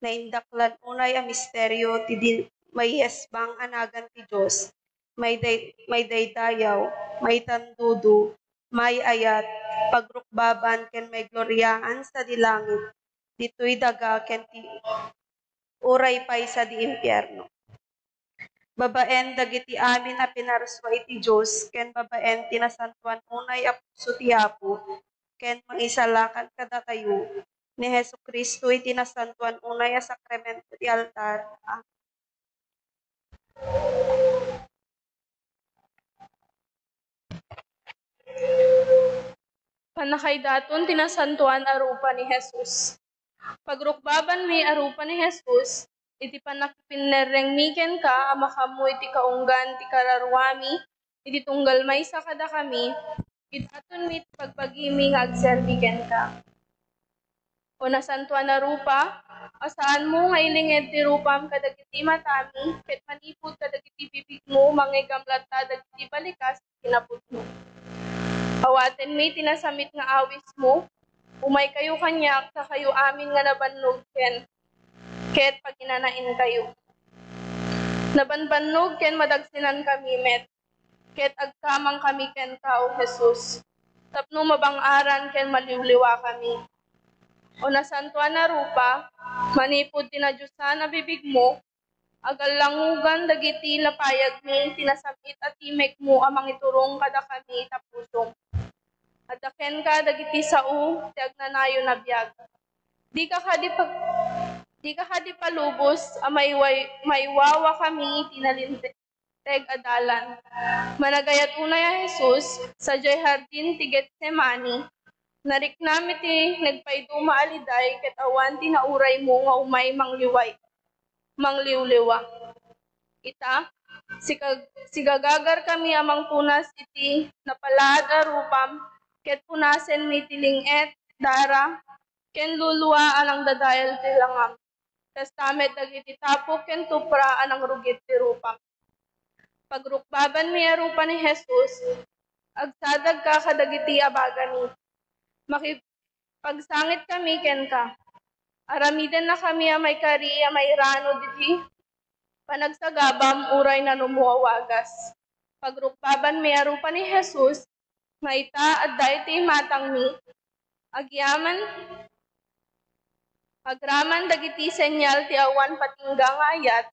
naindaklan unay a misteryo ti may esbang anagan ti Diyos, may daydayaw, may tandudu, may ayat, pagrukbaban ken may gloryaan sa dilangit, ditoy daga ken ti uray pay sa di impyerno. Babaen dagiti amin a pinaruswa iti Diyos, ken babaen tinasantuan unay a puso ti Apo, ken mangisalakan kada kayo, ni Hesu Kristo iti nasantuan unay a sakramento ti altar. Panakaidaton tinasantuan arupa ni Jesus. Pagrukbaban mi arupa ni Jesus, iti panakipinnereng miken ka, amakamu iti kaunggan ti kararwami, iti tunggal may sa kada kami, itaton mit pagpagimi nga agserbiken ka. O nasantuan arupa, asaan mo nga ilinged ti rupam kadagiti matami, ket manipod kadagiti bibig mo, mangigamlata dagiti balikas, kinapud mo. Awaten mi tinasamit nga awis mo, umay kayo kanyak, sa kayo amin nga nabannog ken, ket paginanain kayo. Nabanbannog ken madagsinan kami met, ket agkamang kami ken tao Jesus. Tapno mabang-aran ken maliwliwa kami. O nasantuan na rupa, manipod tinadyusan na bibig mo, Agalangugan dagiti lapayag mi tinasamit at timek mo amang iturong kada kami tapusong. Adaken ka dagiti sao ti agnanayo na biag. Di ka kadi palubos a maiwawa kami tinalinteg adalan. Managayat unay a Jesus sa jay hardin ti Getsemani. Nariknami ti nagpaiduma aliday ket awan ti nauray mo nga umay mangliwliwa. Ita, sigagagar kami amang punas iti napalaad a rupam, ket punasen mi tiling-et, dara, ken luluwa anang dadayal ti langam. Testamet dagiti tapok ken tupra anang rugit ti rupam. Pagrukbaban mi a rupa ni Jesus, agsadag ka kadagiti abagani. Makipagsangit kami ken ka. Aramiden na kami a may kari a may rano diti panagsagabam uray na numuawagas. Pagrukbaban mi a rupa ni Jesus, nga ita at iti matang mi, agraman dagiti senyal ti awan patingga nga ayat,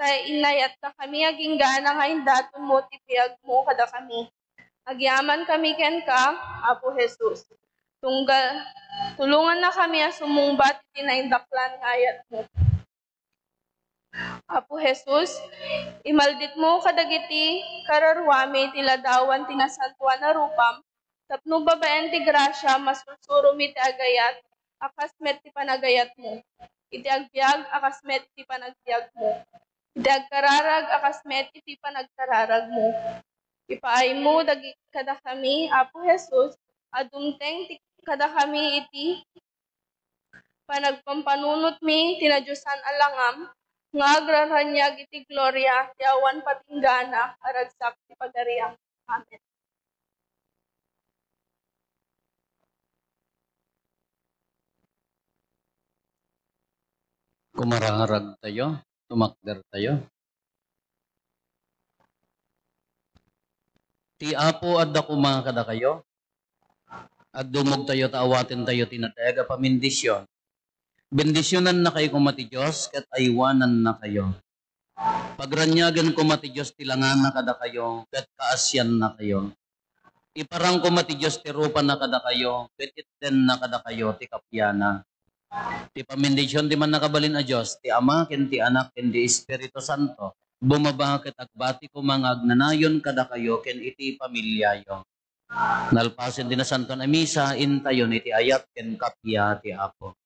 tay inayat na kami aginggana nga indaton mo ti piyag mo kada kami. Agyaman kami ken ka, Apo Jesus. Tulungan na kami a sumungbat iti naindaklan nga ayat mo. Apo Jesus, imaldit mo kadagiti kararwami ti ladawan ti nasantuan na rupam, tapno babaen ti grasya masursuro mi ti agayat, akasmet ti panagayat mo. Iti agbiag, akasmet ti panagbiag mo. Iti agkararag, akasmet iti panagkararag mo. Ipaay mo kada kami, Apo Jesus, adumteng ti kada kami iti panagpampanunot mi tinadyusan alangam, nga agraranyag iti gloria, ti awan patinggana, aragsak ti pagariang. Amen. Kumararag tayo, tumakder tayo. Ti Apo adda kuma kada kayo, at dumog tayo taawatin tayo tinatayaga pamindisyon. Bendisyonan na kayo kumati Diyos, kat aywanan na kayo. Pagranyagan kumati Diyos, tilangan na kada kayo, kat kaasyan na kayo. Iparang kumati Diyos, tirupan na kada kayo, kat itten na kada kayo, ti kapyana. Ti pamindisyon di man nakabalin a Diyos, ti Ama, ken ti Anak, ken ti Espiritu Santo, bumaba ket agbati ko mga agnanayon kada kayo, ken iti pamilyayo. Nalpasin din na santo na misa, intayon iti ayat ken kapya ti Apo.